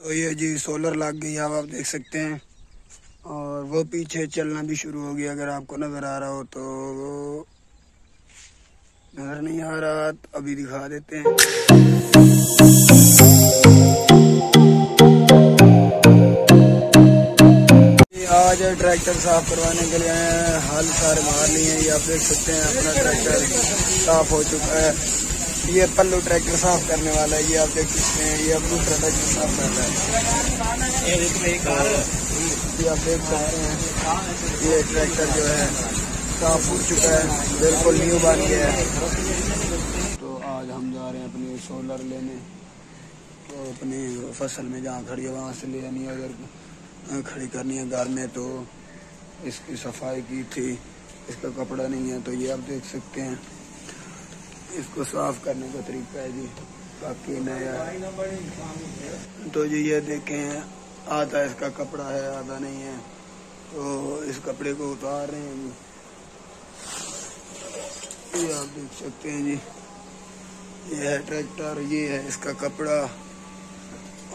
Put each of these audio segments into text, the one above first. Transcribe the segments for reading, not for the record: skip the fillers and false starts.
तो ये जी सोलर लग गई, अब आप देख सकते हैं। और वो पीछे चलना भी शुरू हो गया, अगर आपको नज़र आ रहा हो तो। नज़र नहीं आ रहा तो अभी दिखा देते हैं। आज ट्रैक्टर साफ करवाने के लिए हल सारे मार लिए हैं। ये आप देख सकते हैं अपना ट्रैक्टर साफ हो चुका है। ये पल्लू ट्रैक्टर साफ करने वाला है, ये आप देख सकते हैं। ये अब दूसरा ट्रैक्टर साफ कर रहा है, ये आप देख सकते हैं। ये ट्रैक्टर जो है साफ हो चुका है, बिल्कुल न्यू बन गया है। तो आज हम जा रहे हैं अपनी सोलर लेने, तो अपनी फसल में जहाँ खड़ी है वहाँ से ले आनी है, अगर खड़ी करनी है घर में। तो इसकी सफाई की थी, इसका कपड़ा नहीं है, तो ये आप देख सकते हैं। इसको साफ करने का तरीका है जी, बाकी नया है। तो जी ये देखें, आधा इसका कपड़ा है आधा नहीं है, तो इस कपड़े को उतार रहे हैं जी। ये आप देख सकते हैं जी, ये है ट्रैक्टर, ये है इसका कपड़ा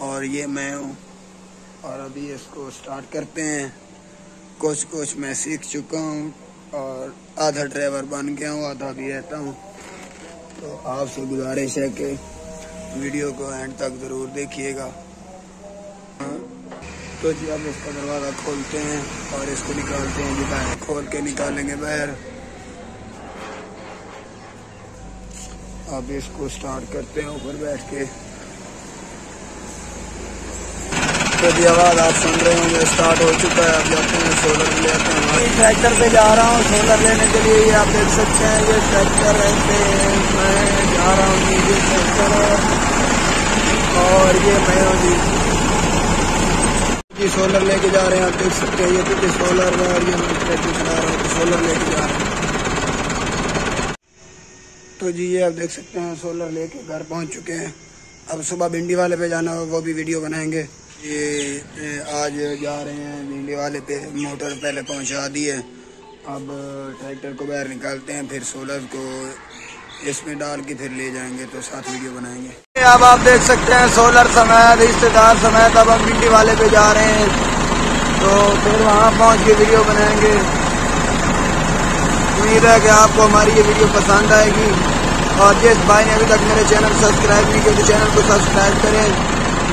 और ये मैं हूँ। और अभी इसको स्टार्ट करते हैं। कुछ मैं सीख चुका हूँ और आधा ड्राइवर बन गया हूँ, आधा भी रहता हूँ। तो आपसे गुजारिश है कि वीडियो को एंड तक ज़रूर देखिएगा। तो जी अब इसका दरवाज़ा खोलते हैं और इसको निकालते हैं जी बाहर। खोल के निकालेंगे बाहर। अब इसको स्टार्ट करते हैं ऊपर बैठ के। तो जी आवाज़ आप सुन रहे होंगे, स्टार्ट हो चुका है। अब जाते हैं सोलर ले आते हैं। ट्रैक्टर पे जा रहा हूँ सोलर लेने के लिए। ये आप देख सकते हैं, ये ट्रैक्टर रहते हैं, मैं जा रहा हूँ। ये ट्रैक्टर और ये मैं हूँ जी सोलर लेके जा रहे हैं। आप देख सकते हैं ये पीछे सोलर है और ये मैं ट्रैक्टर चला रहा हूँ, सोलर लेके जा रहे हैं। तो जी ये आप देख सकते हैं सोलर लेके घर पहुँच चुके हैं। अब सुबह भिंडी वाले पे जाना हो, वो भी वीडियो बनाएंगे। ये आज जा रहे हैं भिंडी वाले पे, मोटर पहले पहुंचा दी है। अब ट्रैक्टर को बाहर निकालते हैं, फिर सोलर को इसमें डाल के फिर ले जाएंगे, तो साथ वीडियो बनाएंगे। अब आप देख सकते हैं सोलर समेत रिश्तेदार समेत अब हम भिंडी वाले पे जा रहे हैं, तो फिर वहां पहुंच के वीडियो बनाएंगे। उम्मीद है कि आपको हमारी ये वीडियो पसंद आएगी। और जिस भाई ने अभी तक मेरे चैनल सब्सक्राइब नहीं किया तो चैनल को सब्सक्राइब करें,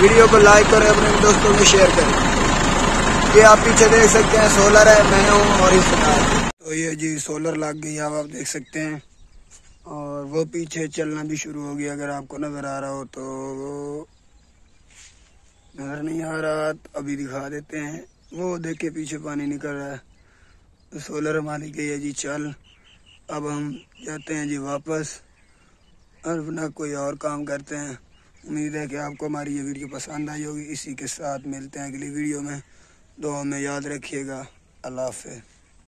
वीडियो को लाइक करें, अपने दोस्तों में शेयर करें। ये आप पीछे देख सकते हैं सोलर है, मैं हूँ और रिश्तेदार। तो ये जी सोलर लग गई, अब आप देख सकते हैं। और वो पीछे चलना भी शुरू हो गया, अगर आपको नज़र आ रहा हो तो। नज़र नहीं आ रहा तो अभी दिखा देते हैं। वो देखिए पीछे पानी निकल रहा है, तो सोलर हमारी गई है जी चल। अब हम जाते हैं जी वापस और अपना कोई और काम करते हैं। उम्मीद है कि आपको हमारी ये वीडियो पसंद आई होगी। इसी के साथ मिलते हैं अगली वीडियो में। दुआ में याद रखिएगा। अल्लाह हाफ़िज़।